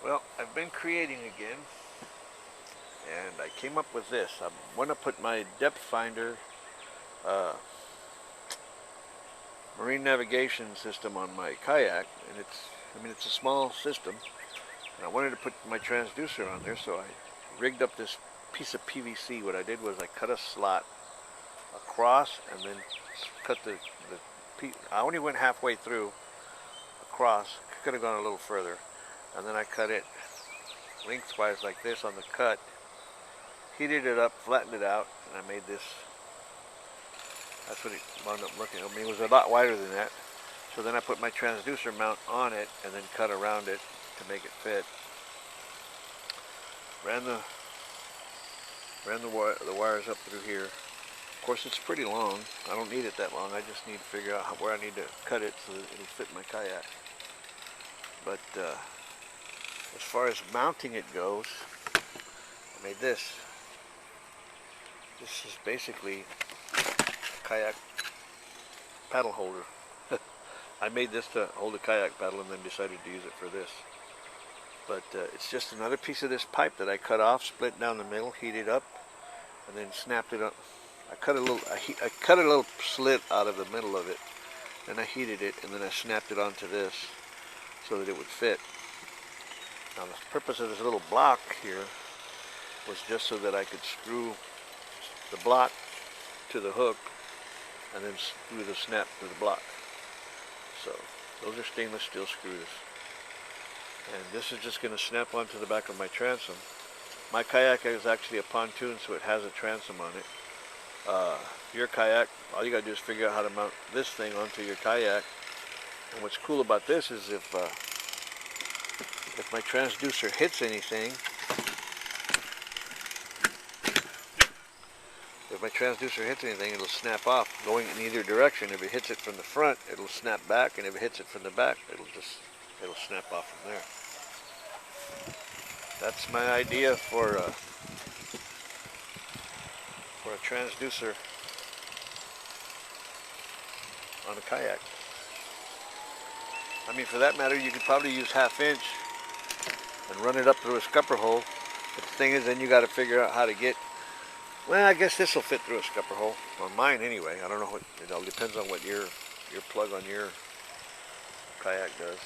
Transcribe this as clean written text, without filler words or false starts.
Well, I've been creating again, and I came up with this. I want to put my depth finder uh, marine navigation system on my kayak, and it's a small system, and I wanted to put my transducer on there, so I rigged up this piece of PVC. What I did was I cut a slot across and then cut the I only went halfway through across, could have gone a little further, and then I cut it lengthwise like this on the cut, heated it up, flattened it out, and I made this. That's what it wound up looking. I mean, it was a lot wider than that. So then I put my transducer mount on it and then cut around it to make it fit. Ran the wires up through here. Of course, it's pretty long. I don't need it that long. I just need to figure out where I need to cut it so that it'll fit my kayak. But as far as mounting it goes, I made this. This is basically a kayak paddle holder. I made this to hold a kayak paddle and then decided to use it for this. But it's just another piece of this pipe that I cut off, split down the middle, heated up, and then snapped it up. I cut a little slit out of the middle of it, and I heated it, and then I snapped it onto this so that it would fit. Now the purpose of this little block here was just so that I could screw the block to the hook and then screw the snap to the block. So those are stainless steel screws. And this is just going to snap onto the back of my transom. My kayak is actually a pontoon, so it has a transom on it. Your kayak, all you got to do is figure out how to mount this thing onto your kayak. And what's cool about this is if my transducer hits anything, it'll snap off going in either direction. If it hits it from the front, it'll snap back, and if it hits it from the back, it'll snap off from there. That's my idea for a transducer on a kayak. I mean, for that matter, you could probably use 1/2 inch and run it up through a scupper hole. But the thing is, then you got to figure out how to get. Well, I guess this will fit through a scupper hole. On mine, anyway. I don't know what. It all depends on what your plug on your kayak does.